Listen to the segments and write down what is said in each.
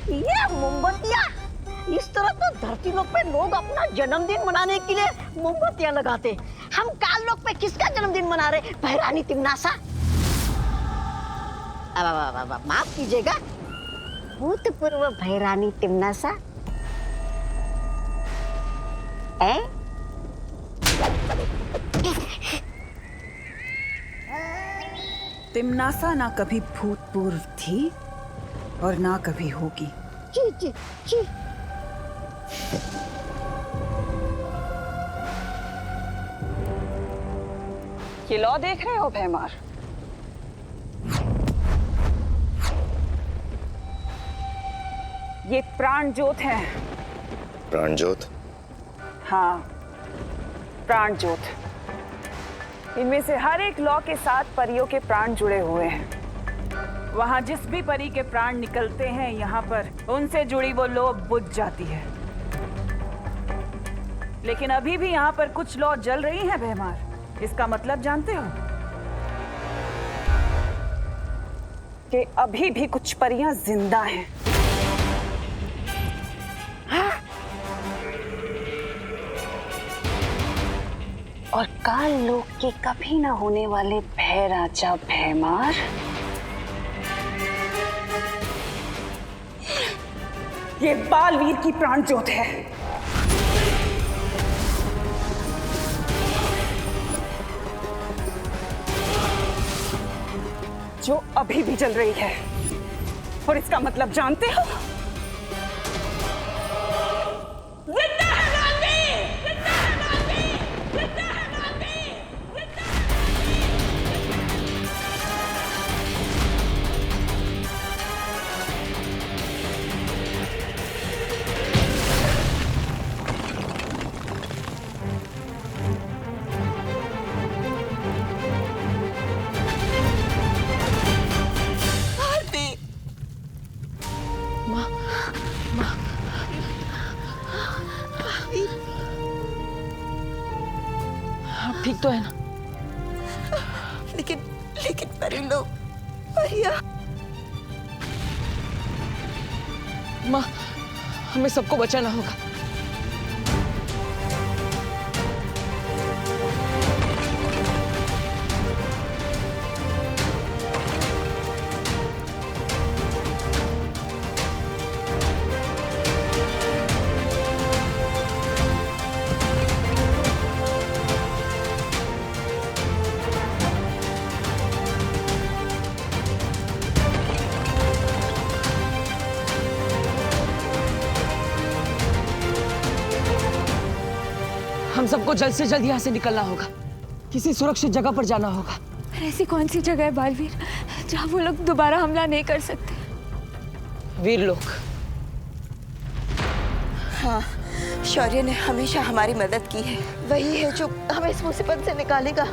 ये मोमबत्तियाँ, इस तरह तो धरती लोक पे लोग अपना जन्मदिन मनाने के लिए मोमबत्तियाँ लगाते। हम काल लोक पे किसका जन्मदिन मना रहे? भैरानी तिमनासा। अब माफ कीजिएगा, भूतपूर्व भैरानी तिमनासा। तिमनासा ना कभी भूतपूर्व थी और ना कभी होगी। जी जी जी। ये लौ देख रहे हो भैमार? ये प्राण ज्योत है। प्राण ज्योत? हाँ, प्राण ज्योत। इनमें से हर एक लौ के साथ परियों के प्राण जुड़े हुए हैं। वहां जिस भी परी के प्राण निकलते हैं, यहाँ पर उनसे जुड़ी वो लौ बुझ जाती है। लेकिन अभी भी यहाँ पर कुछ लौ जल रही हैं भैमार। इसका मतलब जानते हो? कि अभी भी कुछ परियां जिंदा हैं। और काल लोक के कभी ना होने वाले भय राजा भैमार ये बालवीर की प्राण ज्योत है, जो अभी भी जल रही है। और इसका मतलब जानते हो? ठीक तो है ना? लेकिन परी लोग, परिया। माँ, हमें सबको बचाना होगा। हम सबको जल्द से जल्द यहाँ से निकलना होगा। किसी सुरक्षित जगह पर जाना होगा। ऐसी कौन सी जगह है बालवीर जहाँ वो लोग दोबारा हमला नहीं कर सकते? वीर लोग। हाँ, शौर्य ने हमेशा हमारी मदद की है। वही है जो हमें इस मुसीबत से निकालेगा।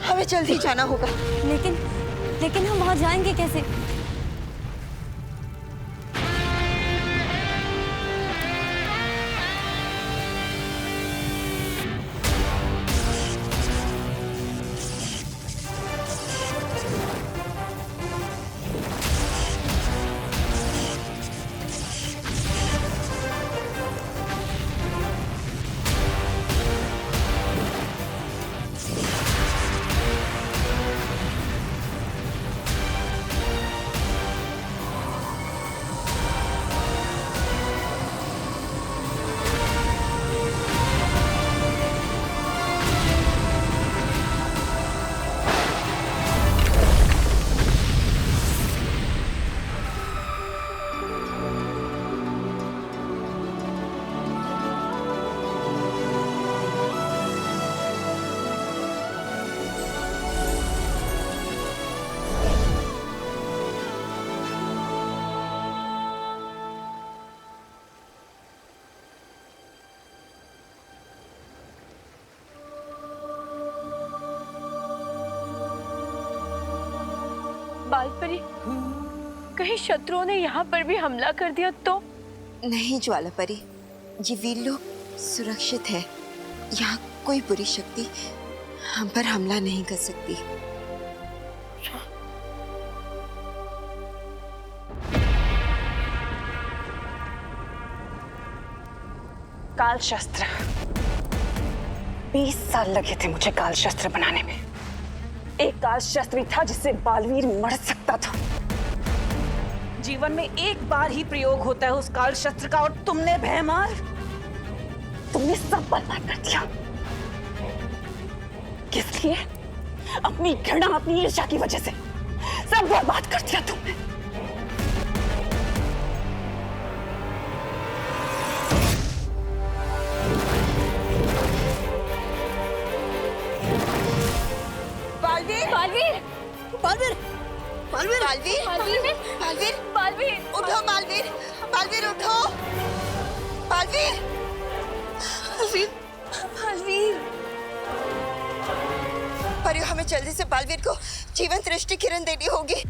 हमें जल्दी जाना होगा। लेकिन हम वहाँ जाएंगे कैसे? बालपरी, कहीं शत्रुओं ने यहाँ पर भी हमला कर दिया तो? नहीं ज्वालापरी, ये वीर लोग सुरक्षित है। यहाँ कोई बुरी शक्ति हम पर हमला नहीं कर सकती। काल शस्त्र। 20 साल लगे थे मुझे काल शस्त्र बनाने में। एक काल शस्त्र भी था जिससे बालवीर मर सकता था। जीवन में एक बार ही प्रयोग होता है उस काल शस्त्र का, और तुमने भयमार, तुमने सब बर्बाद कर दिया। किस लिए? अपनी घृणा, अपनी ईर्ष्या की वजह से सब बर्बाद कर दिया तुमने। बालवीर बालवीर बालवीर बालवीर बालवीर बालवीर बालवीर उठो बालवीर बालवीर उठो बालवीर बालवीर परियो, हमें जल्दी से बालवीर को जीवंत दृष्टि किरण देनी होगी।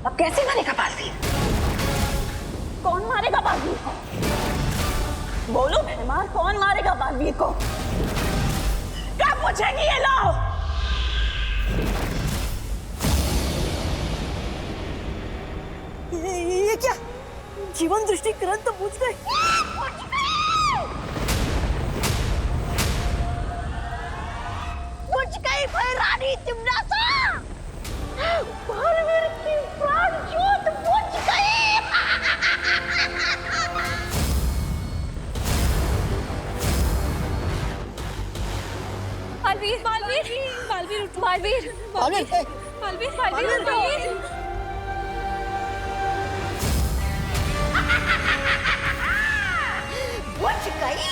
अब कैसे मारेगा बालवीर? कौन मारेगा बालवीर को? बोलो भयमार, कौन मारेगा बालवीर को? कब पूछेंगी ये लोग? ये क्या? जीवन दृष्टि किरण तो पूछ गए। पूछ गई भाई रानी तिमनासा। बालवीर की प्राण ज्योत बुझ गई। बालवीर बालवीर बालवीर उठो बालवीर बालवीर बालवीर बालवीर बालवीर बुझ गई।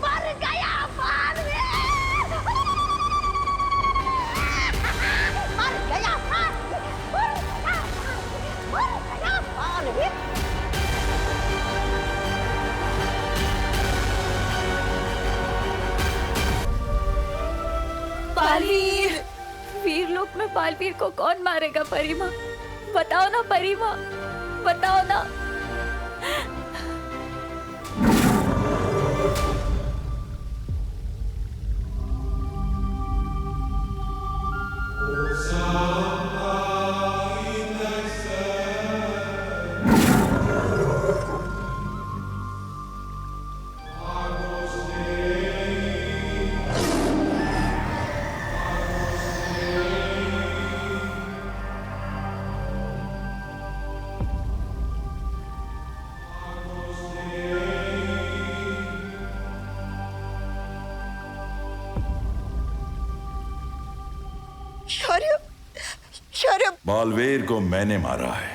मर गया बालवीर। मर गया बालवीर। बालवीर वीर लोक में बालवीर को कौन मारेगा? परिमा बताओ ना, परिमा बताओ ना। शौर्य शौर्य बालवीर को मैंने मारा है।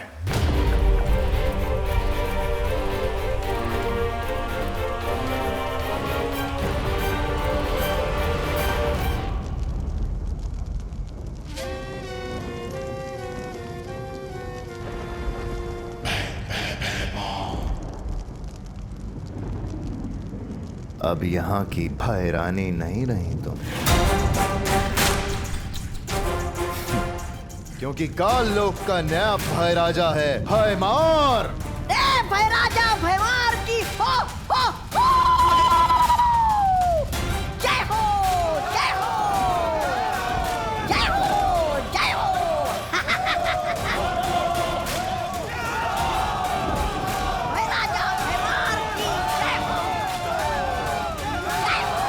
अब यहाँ की भय रानी नहीं रही तुम, क्योंकि काल लोक का नया भय राजा है भयमार। भय राजा भयमार की हो हो। जय हो जय हो जय हो जय हो। भय राजा भयमार की जय हो जय हो।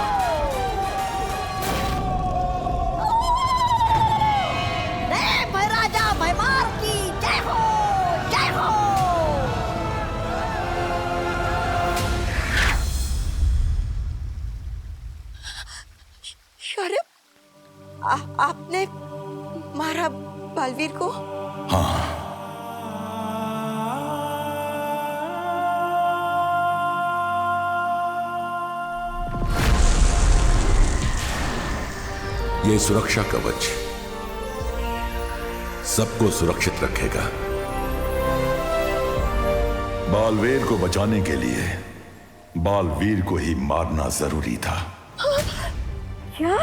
भय राजा आपने मारा बालवीर को? हाँ, ये सुरक्षा कवच सबको सुरक्षित रखेगा। बालवीर को बचाने के लिए बालवीर को ही मारना जरूरी था। क्या?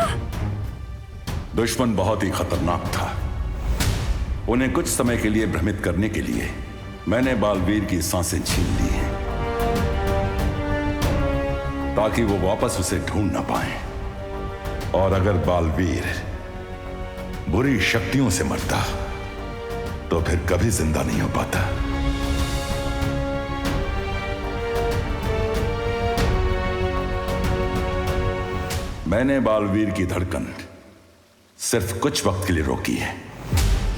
दुश्मन बहुत ही खतरनाक था। उन्हें कुछ समय के लिए भ्रमित करने के लिए मैंने बालवीर की सांसें छीन ली हैं, ताकि वो वापस उसे ढूंढ ना पाए। और अगर बालवीर बुरी शक्तियों से मरता तो फिर कभी जिंदा नहीं हो पाता। मैंने बालवीर की धड़कन सिर्फ कुछ वक्त के लिए रोकी है।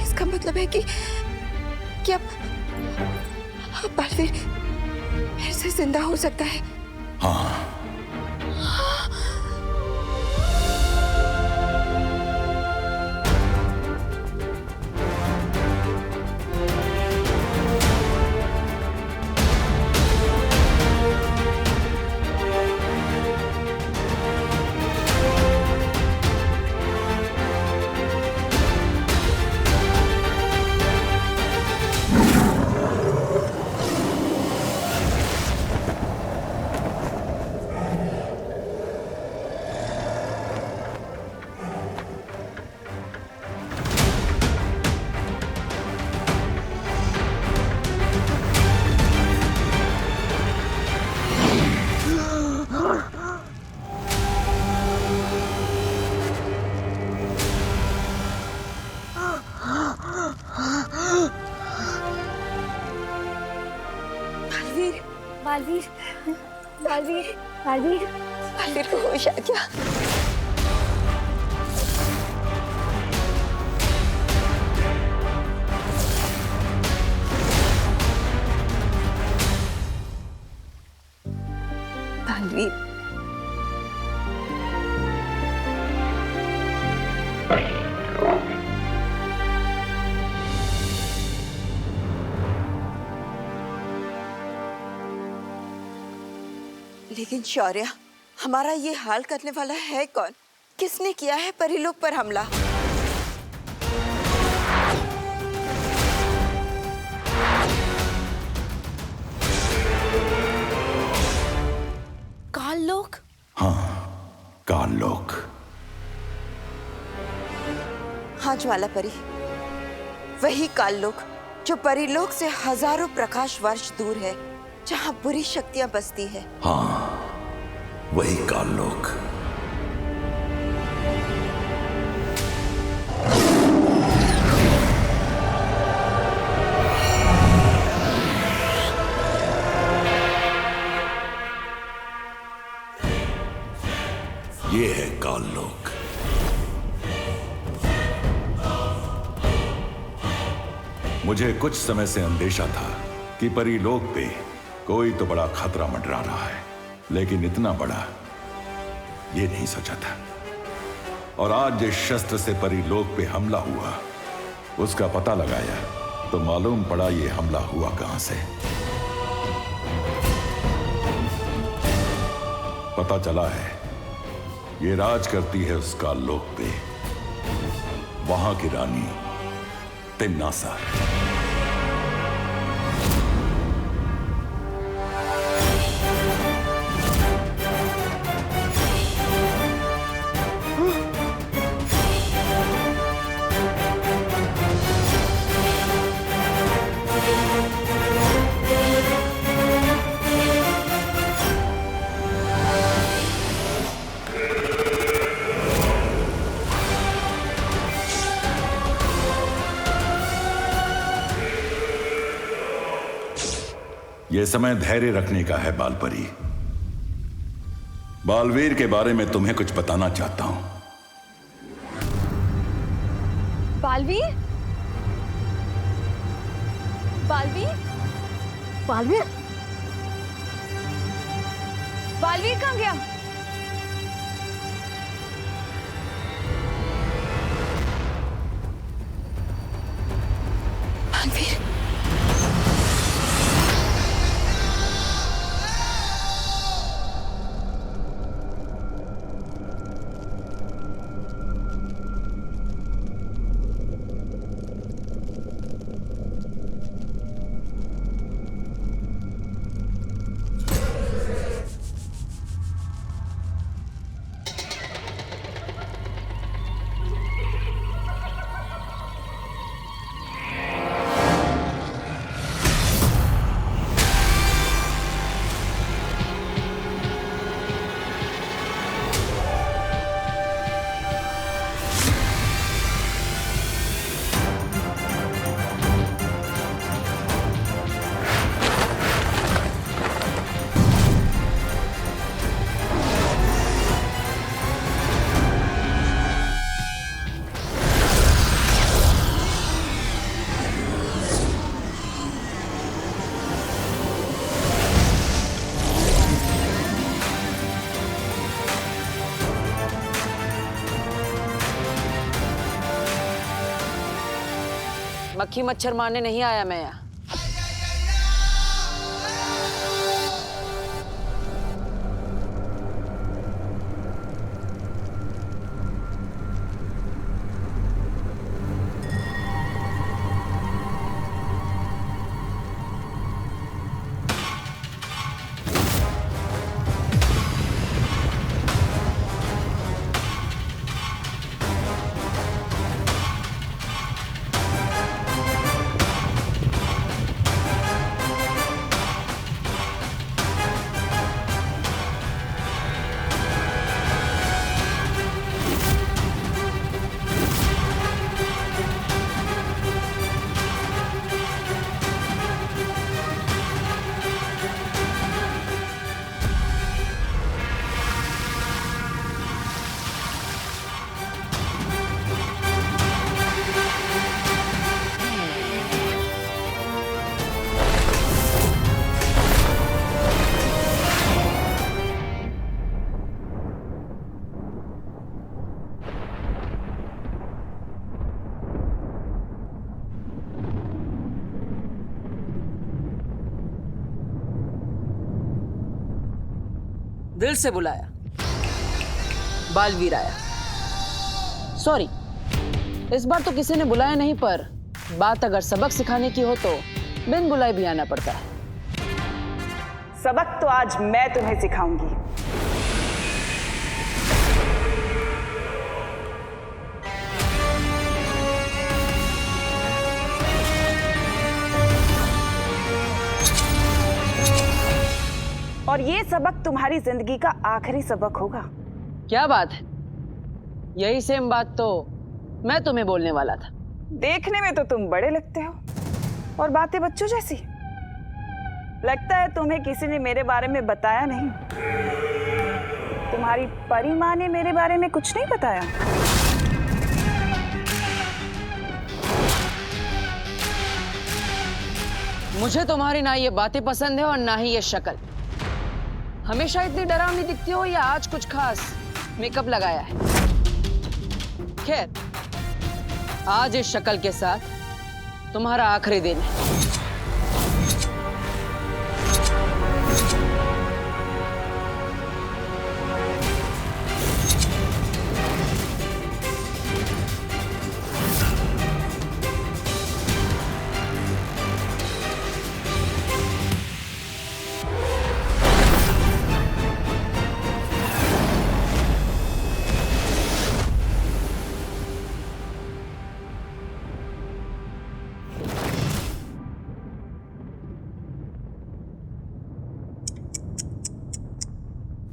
इसका मतलब है कि अब बालवीर फिर से जिंदा हो सकता है? हाँ, बालवीर, बालवीर, बालवीर, बालवीर को होश आ गया। बालवीर, लेकिन शौर्य, हमारा ये हाल करने वाला है कौन? किसने किया है परिलोक पर हमला? काललोक? काललोक। हाँ ज्वालापरी, वही काललोक जो परिलोक से हजारों प्रकाश वर्ष दूर है, जहाँ बुरी शक्तियां बसती है। हाँ, वही काललोक। ये है काललोक। मुझे कुछ समय से अंदेशा था कि परिलोक पे कोई तो बड़ा खतरा मंडरा रहा है, लेकिन इतना बड़ा ये नहीं सोचा था। और आज जिस शस्त्र से परिलोक पे हमला हुआ, उसका पता लगाया तो मालूम पड़ा ये हमला हुआ कहां से। पता चला है ये राज करती है उस काललोक पे, वहां की रानी तिम्नासा। यह समय धैर्य रखने का है बालपरी। बालवीर के बारे में तुम्हें कुछ बताना चाहता हूं। बालवीर? बालवीर? बालवीर? बालवीर कहाँ गया? मक्खी मच्छर मारने नहीं आया मैं यहाँ। दिल से बुलाया, बालवीर आया। सॉरी, इस बार तो किसी ने बुलाया नहीं, पर बात अगर सबक सिखाने की हो तो बिन बुलाए भी आना पड़ता है। सबक तो आज मैं तुम्हें सिखाऊंगी। और ये सबक तुम्हारी जिंदगी का आखिरी सबक होगा। क्या बात है, यही सेम बात तो मैं तुम्हें बोलने वाला था। देखने में तो तुम बड़े लगते हो और बातें बच्चों जैसी। लगता है तुम्हें किसी ने मेरे बारे में बताया नहीं। तुम्हारी परी माँ ने मेरे बारे में कुछ नहीं बताया। मुझे तुम्हारी ना ये बातें पसंद है और ना ही ये शक्ल। हमेशा इतनी डरावनी दिखती हो या आज कुछ खास मेकअप लगाया है? खैर, आज इस शक्ल के साथ तुम्हारा आखिरी दिन है।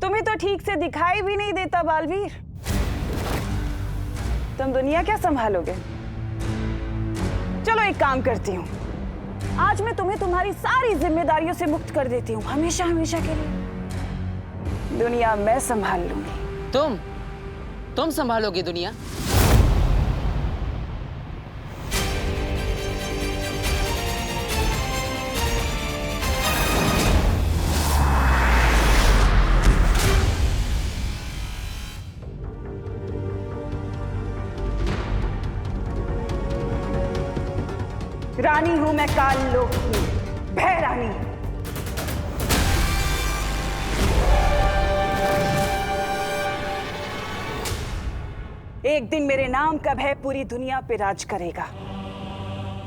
तुम्हें तो ठीक से दिखाई भी नहीं देता बालवीर। तुम दुनिया क्या संभालोगे? चलो एक काम करती हूँ, आज मैं तुम्हें तुम्हारी सारी जिम्मेदारियों से मुक्त कर देती हूँ, हमेशा हमेशा के लिए। दुनिया मैं संभाल लूंगी। तुम संभालोगी दुनिया? रानी हूं मैं काल लोक की, भय रानी। एक दिन मेरे नाम का भय पूरी दुनिया पे राज करेगा।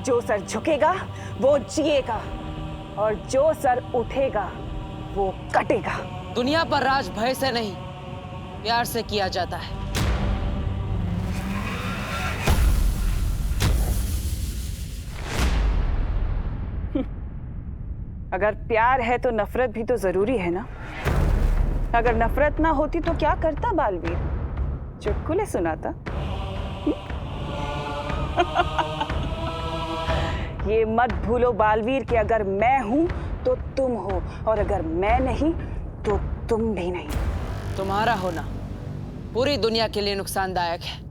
जो सर झुकेगा वो जिएगा और जो सर उठेगा वो कटेगा। दुनिया पर राज भय से नहीं, प्यार से किया जाता है। अगर प्यार है तो नफरत भी तो जरूरी है ना। अगर नफरत ना होती तो क्या करता बालवीर? चुटकुले सुनाता। ये मत भूलो बालवीर कि अगर मैं हूं तो तुम हो, और अगर मैं नहीं तो तुम भी नहीं। तुम्हारा होना पूरी दुनिया के लिए नुकसानदायक है।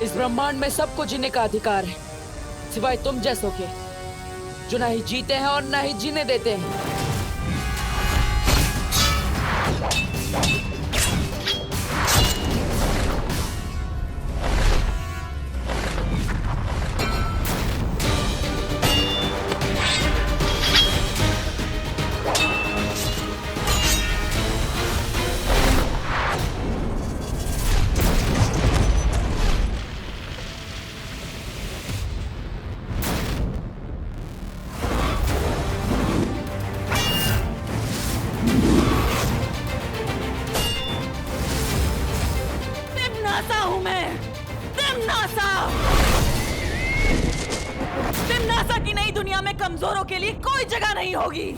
इस ब्रह्मांड में सबको जीने का अधिकार है, सिवाय तुम जैसों के, जो ना ही जीते हैं और ना ही जीने देते हैं। तिम्नासा की नई दुनिया में कमजोरों के लिए कोई जगह नहीं होगी।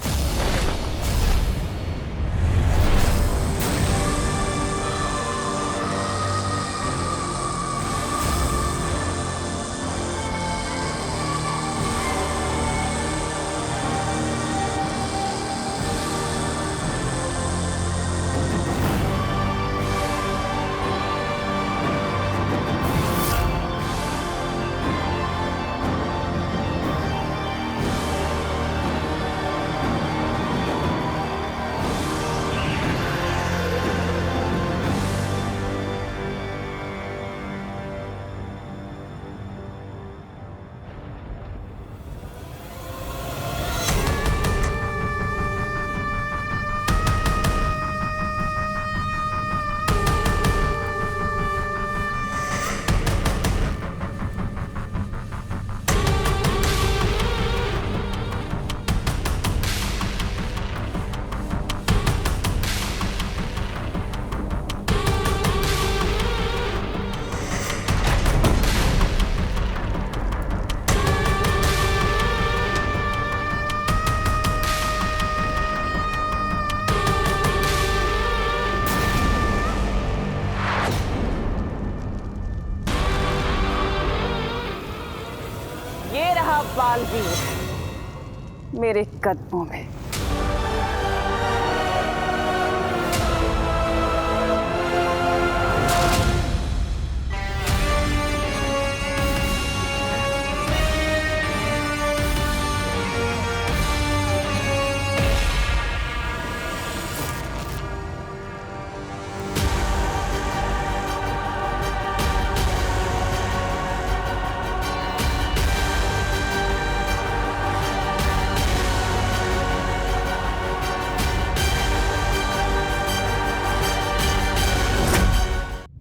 ये रहा बालवीर मेरे कदमों में।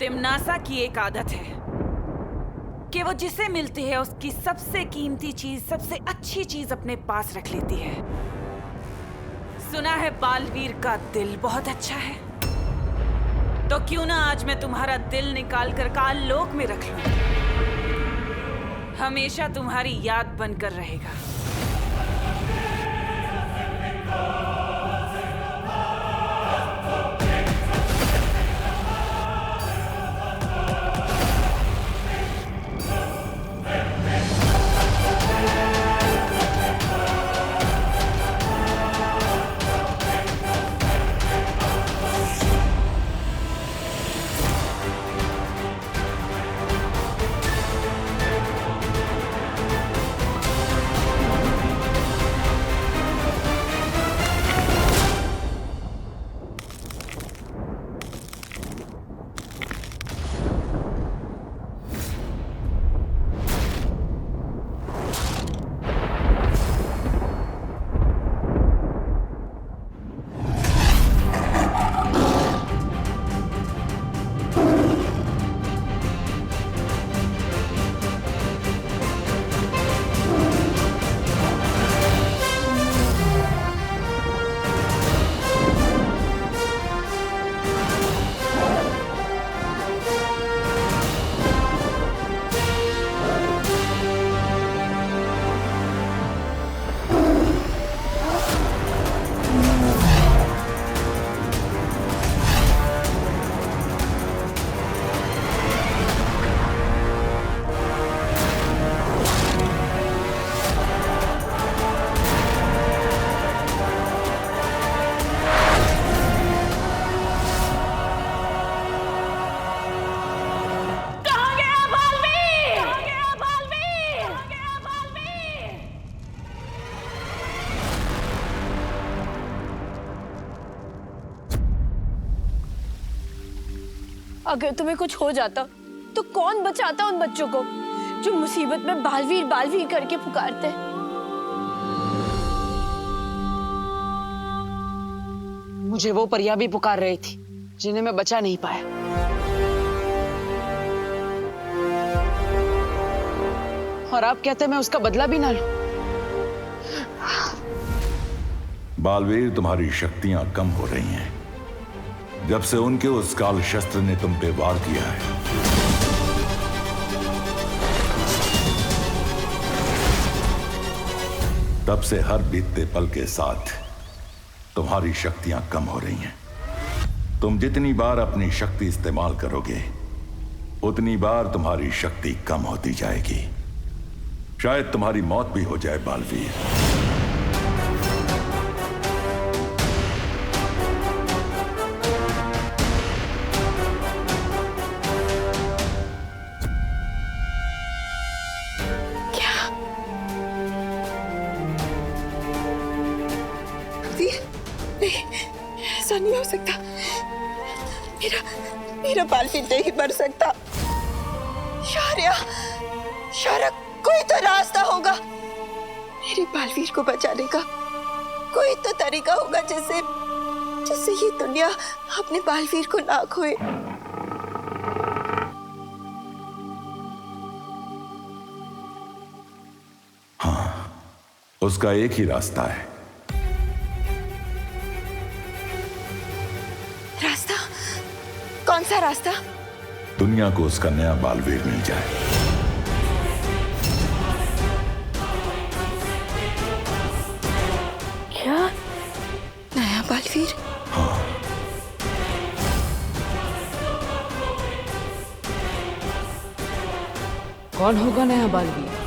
तिम्नासा की एक आदत है कि वो जिसे मिलती है उसकी सबसे कीमती चीज, सबसे अच्छी चीज अपने पास रख लेती है। सुना है बालवीर का दिल बहुत अच्छा है, तो क्यों ना आज मैं तुम्हारा दिल निकाल कर काल लोक में रख लूं। हमेशा तुम्हारी याद बनकर रहेगा। अगर तुम्हें कुछ हो जाता तो कौन बचाता उन बच्चों को जो मुसीबत में बालवीर बालवीर करके पुकारते हैं? मुझे वो परियां भी पुकार रही थी जिन्हें मैं बचा नहीं पाया। और आप कहते मैं उसका बदला भी ना लूं। बालवीर, तुम्हारी शक्तियां कम हो रही हैं जब से उनके उस काल शस्त्र ने तुम पे वार किया है। तब से हर बीतते पल के साथ तुम्हारी शक्तियां कम हो रही हैं। तुम जितनी बार अपनी शक्ति इस्तेमाल करोगे उतनी बार तुम्हारी शक्ति कम होती जाएगी। शायद तुम्हारी मौत भी हो जाए बालवीर। ऐसा नहीं हो सकता। मेरा बालवीर नहीं मर सकता। शारा, कोई तो रास्ता होगा मेरे बालवीर को बचाने का। कोई तो तरीका होगा जिससे ये दुनिया अपने बालवीर को ना खोए। हाँ, उसका एक ही रास्ता है। रास्ता? कौन सा रास्ता? दुनिया को उसका नया बालवीर मिल जाए। क्या? नया बालवीर? हाँ। कौन होगा नया बालवीर?